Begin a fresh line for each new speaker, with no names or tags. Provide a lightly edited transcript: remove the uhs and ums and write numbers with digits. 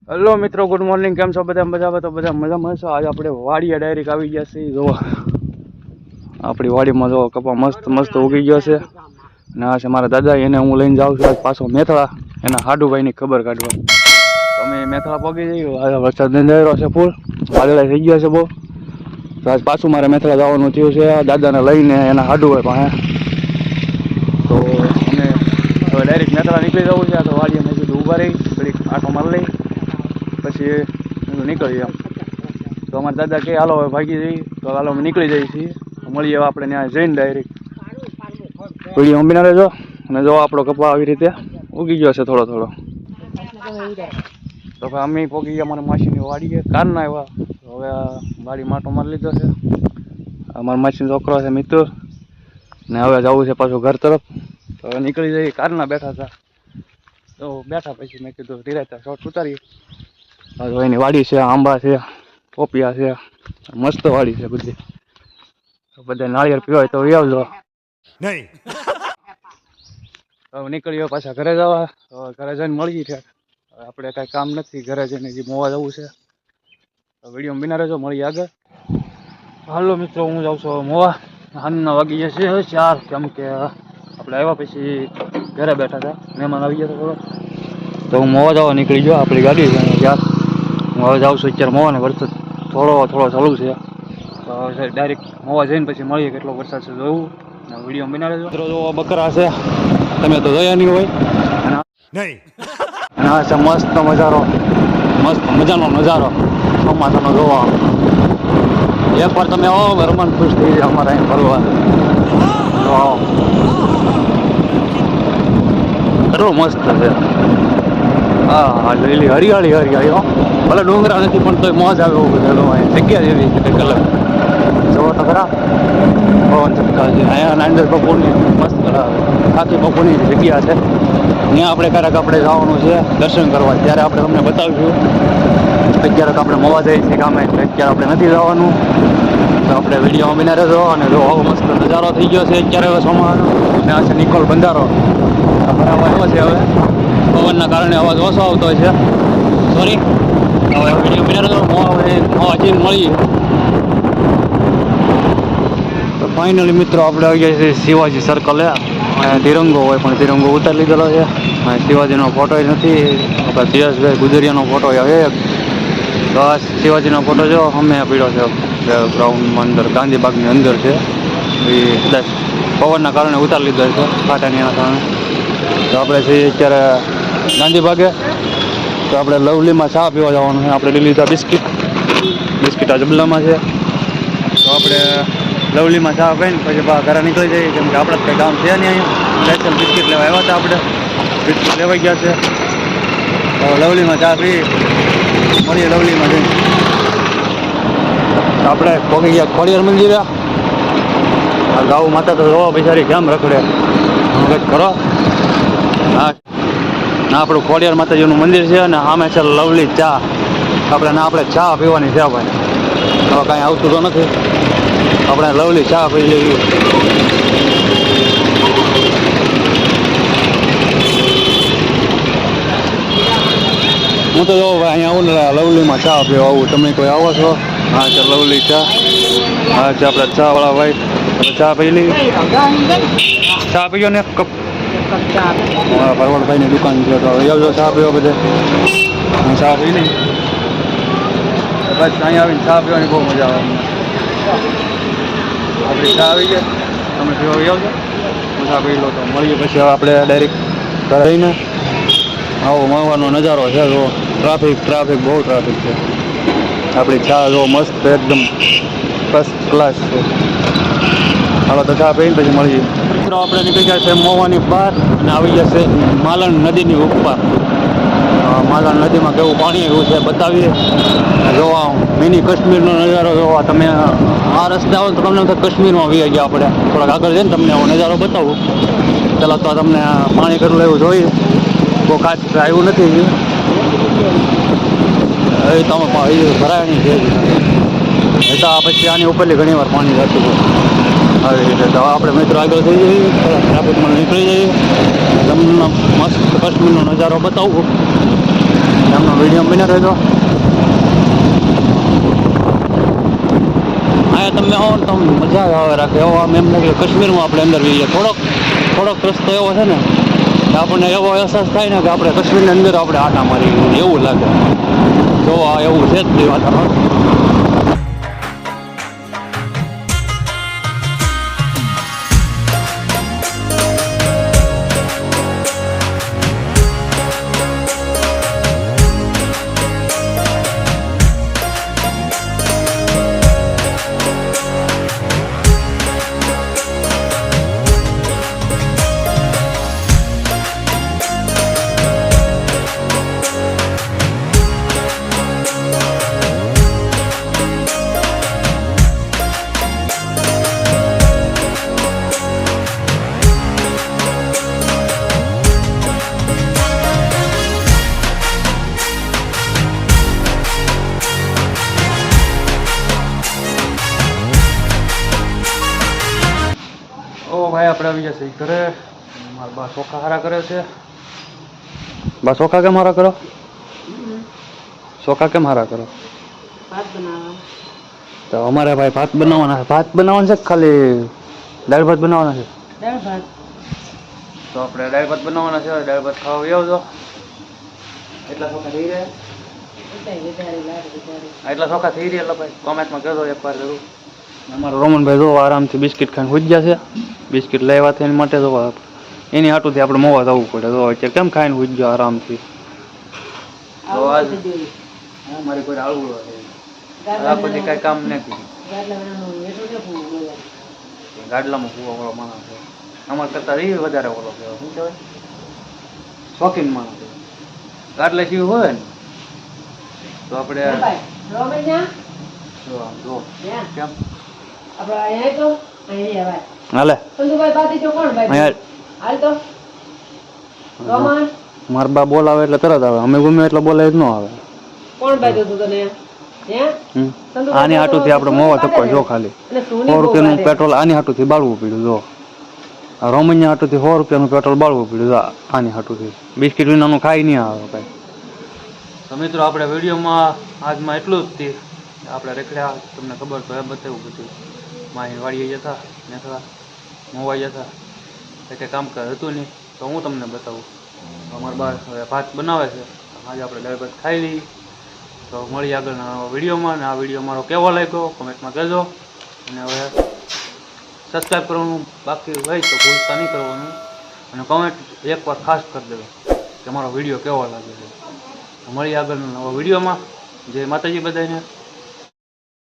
Hello મિત્રો, good morning. કેમ છો બધા? મજામાં? તો બધા મજામાં છો. આજે આપણે વાડીએ ડાયરેક્ટ આવી ગયા છીએ. જો આપણી વાડીમાં જો કપા મસ્ત મસ્ત ઉગી ગયો છે. અને આ છે મારા દાદા, એને હું લઈને જાઉં છું આજ પાછો મેથળા, એના હાડુભાઈની ખબર કાઢવા. તમે મેથળા પગી જઈએ, વરસાદ નંદાયેલો છે, ફૂલ વાદળા થઈ ગયા છે બહુ. તો આજ પાછું મારે મેથળા જવાનું થયું છે દાદાને લઈને એના હાડુભાઈ પાસે. તો અમે હવે ડાયરેક્ટ મેથળા નીકળી જવું છે. આ તો વાડીએ મેં કીધું ઊભા રહી થોડીક આટો મારી લઈ, પછી નીકળીએ એમ. તો અમારા દાદા કે હાલો હવે ભાગી જઈએ, તો હાલો અમે નીકળી જઈએ છીએ. મળીએ આપણે ત્યાં જઈને ડાયરેક્ટ. વિડીયો અંબીના રહેજો. અને જો આપણો કપા આવી રીતે ઉગી ગયો છે થોડો થોડો. તો ભાઈ અમે પોગી ગયા મારા માસીની વાડીએ કારના આવ્યા. હવે વાડી માટો મારી લીધો છે. અમારા માસીનો છોકરો છે મિતુર, ને હવે જવું છે પાછું ઘર તરફ. તો હવે નીકળી જઈએ. કારના બેઠા હતા, તો બેઠા પછી મેં કીધું ધીરાતા શોર્ટ ઉતારીએ. હવે એની વાડી છે, આંબા છે, પોપિયા છે, મસ્ત વાડી છે બધી. બધા નાળિયેર પીવાય તો આવજો નહીં. હવે નીકળ્યો પાછા ઘરે જવા. ઘરે જઈને મળીએ છે. આપણે કાંઈ કામ નથી, ઘરે જઈને જે મોવા જવું છે. વિડીયો બિના રહેજો, મળીએ આગળ. હાલો મિત્રો, હું જાઉં છું મોવા. હાલના વાગી ગયા છે 4, કેમ કે આપણે આવ્યા પછી ઘરે બેઠા હતા, મહેમાન આવી ગયા થોડો. તો હું મોવા જવા નીકળી ગયો. આપણી ગાડી છે યાર. હું હવે જાઉં છું અત્યારે મોવાને. વરસાદ થોડો ચાલુ છે. તો ડાયરેક્ટ મોવા જઈને પછી મળીએ કેટલો વરસાદ છે જોવું. વિડીયો બના રહેજો. મિત્રો જો બકરા છે, તમે તો જોયા નહીં હોય. નહીં. અને આ છે મસ્ત નજારો, મસ્ત મજાનો નજારો ચોમાસાનો જોવા. એકવાર તમે આવો રમણ ખુશ થઈ જાય અમારે અહીં ફરવા. આવો કેટલું મસ્ત છે. હા, લીલી હરિયાળી હો. ભલે ડુંગરા નથી પણ તોય મોજ આવે એવું બધું. જગ્યા જેવી કંઈક અલગ. જોવો તો ખરા પવન ચક્કા છે અહીંયા. નાંદર બપોરની મસ્ત આખી બપોરની જગ્યા છે. ત્યાં આપણે ક્યારેક આપણે જવાનું છે દર્શન કરવા, ત્યારે આપણે તમને બતાવીશું. ક્યારેક આપણે મોવા જઈએ છીએ કામે, અત્યારે આપણે નથી જવાનું. તો આપણે વિડીયોમાં બના રહેજો. અને જો આવો મસ્ત નજારો થઈ ગયો છે અત્યારે હવે ચોમાસાનો. અને આ છે નિકોલ બંધારો. બરાબર એવો છે. હવે પવનના કારણે અવાજ ઓછો આવતો હોય છે, સોરી. હવે વિડીયો બના રહેજો. મોવા જઈને મળીએ. તો ફાઇનલી મિત્રો આપણે આવી ગયા છીએ શિવાજી સર્કલે. તિરંગો હોય પણ તિરંગો ઉતારી લીધેલો છે. શિવાજીનો ફોટો નથી, આપણા ધીરજભાઈ ગુજરિયાનો ફોટો આવે. બસ શિવાજીનો ફોટો જો અમે પીડ્યો છે ગ્રાઉન્ડમાં અંદર, ગાંધીબાગની અંદર છે. એ કદાચ પવનના કારણે ઉતારી લીધો છે, કાંટાની એના કારણે. તો આપણે છીએ અત્યારે ગાંધીબાગે. તો આપણે લવલીમાં ચા પીવા જવાનું છે. આપણે લઈ લીધા બિસ્કિટ આ જબલામાં છે. તો આપણે લવલીમાં ચા પીને પછી ઘરે નીકળી જઈએ, કેમ કે આપણે કંઈ કામ છે નહીં. અહીંયા સ્પેશિયલ બિસ્કિટ લેવા આવ્યા હતા. આપણે બિસ્કિટ લેવાઈ ગયા છે. તો લવલીમાં ચા પી મળીએ લવલીમાં જઈને. આપણે પગી ગયા ખોડિયાર મંદિરે. આ ગાઉ માતા તો જોવા બિચારી કેમ રખડે, કંઈક કરો. હા, આપણું ખોડિયાર માતાજીનું મંદિર છે અને સામે છે લવલી ચા. આપણે ચા પીવાની છે ભાઈ. હવે કાંઈ આવતું તો નથી, આપણે લવલી ચા પી લેવી. હું તો જો ભાઈ અહીંયા આવું ને લવલીમાં ચા પીવા આવું. તમે કોઈ આવો છો? હા છે લવલી ચા. હા છે આપણે ચાવાળા ભાઈ. ચા પી લઈ. ચા પીજો ને કપ. હા, પરવળભાઈની દુકાન છે. તો આવજો ચા પીવા બધે. ચા પી લઈ. બસ અહીંયા આવીને ચા પીવાની બહુ મજા આવે. આપણી ચા આવી જાય, તમે પીવા આવજો. ચા પી લો તો મળીએ પછી. હવે આપણે ડાયરેક્ટ ઘરે રહીને આવો મળવાનો નજારો છે. જો ટ્રાફિક બહુ ટ્રાફિક છે. આપણી ચા જો મસ્ત એકદમ ફર્સ્ટ ક્લાસ છે. હાલો તો ચા પીને પછી મળીએ. મિત્રો આપણે નીકળી ગયા છે મોવાની બહાર અને આવી ગયા છે માલણ નદીની ઉપર. માલણ નદીમાં કેવું પાણી આવ્યું છે બતાવીએ. જોવા મિની કાશ્મીરનો નજારો જોવા. તમે આ રસ્તે આવો તો તમને કાશ્મીરમાં આવી ગયા. આપણે થોડાક આગળ જઈને તમને આવો નજારો બતાવું. ચાલો તો તમને પાણી કેટલું એવું જોઈએ. બહુ ખાસ આવ્યું નથી એ તમે ભરાય નહીં છે. એ તો પછી આની ઉપરથી ઘણી વાર પાણી જતું આવી રીતે. તો આપણે મિત્રો આગળ થઈ જઈએ, ટ્રાફિકમાં નીકળી જઈએ. તમને મસ્ત કાશ્મીરનો નજારો બતાવું. એમનો વિડીયો બના રહેજો. અહીંયા તમે આવો ને તમને મજા આવે રાખે એવો આમ એમ લાગે કાશ્મીરમાં આપણે અંદર જઈએ. થોડોક રસ્તો એવો છે ને કે આપણને એવો અહેસાસ થાય ને કે આપણે કાશ્મીરની અંદર આપણે આટા મારી એવું લાગે. જો આ એવું છે જ નહીં વાતાવરણ. ઓ ભાઈ આપણે આવી જશે ઘરે. મારા બા ચોખા હારા કરે છે. બા ચોખા કેમ હારા કરો? ચોખા કેમ હારા કરો? તો અમારે ભાઈ ભાત બનાવવાના છે. ભાત બનાવવાના છે ખાલી દાળ ભાત બનાવવાના છે? દાળ ભાત. તો આપણે દાળ ભાત બનાવવાના છે. દાળ ભાત ખાવા આવજો. એટલા ચોખા થઈ રહ્યા? એટલા ચોખા થઈ રહ્યા એટલે ભાઈ કોમેન્ટમાં કહેજો એકવાર જરૂર. અમારા રોમનભાઈ જો આરામથી બિસ્કિટ ખાઈને સુઈ ગયા છે. બિસ્કિટ લેવા એની માટે જો એની હાટુથી આપણે મોવા જવું પડે. જો અત્યારે કેમ ખાઈને સુઈ ગયો આરામથી. તો આજ મારી કોઈ આળવું આ પછી કઈ કામ નથી. ગાડલામાં કૂવો વાળો માણસ છે. અમારે કરતા એ વધારે ઓલો કહેવાય. શું કહેવાય? શોખીન માણસ. ગાડલા જેવું હોય ને તો આપણે કેમ હાલે માર બા બોલાવે એટલે તરત આવે. અમે ગમે એટલે બોલાવે જ ન આવે. આની હાટુથી આપણે મોવા થકો જો ખાલી 100 રૂપિયાનું પેટ્રોલ આની હાટુથી બાળવું પડ્યું. જો આ રોમનિયા હાટુથી 100 રૂપિયાનું પેટ્રોલ બાળવું પડ્યું. આની હાટુથી બિસ્કિટ વિનાનું ખાઈ નહીં આવે કઈ. તો મિત્રો આપણે વિડીયોમાં આજમાં એટલું જ હતી. આપણે રેખડ્યા તમને ખબર તો એ બતાવ્યું બધું. માહી વાડીએ જતા નેથળા મોવાઈ જતા એટલે કામ હતું નહીં તો હું તમને બતાવું. અમારા બા હવે ભાત બનાવે છે. આજે આપણે દાળ ભાત ખાઈ લઈએ. તો મળી આગળના વિડીયોમાં. અને આ વિડીયો મારો કેવો લાગ્યો કોમેન્ટમાં કહેજો. અને હવે સબસ્ક્રાઈબ કરવાનું બાકી હોય તો ભૂલતા નહીં કરવાનું. અને કોમેન્ટ એકવાર ખાસ કરી દેજો કે મારો વિડીયો કેવો લાગે છે. મળી આગળના નવા વિડીયોમાં. જય માતાજી બધાને.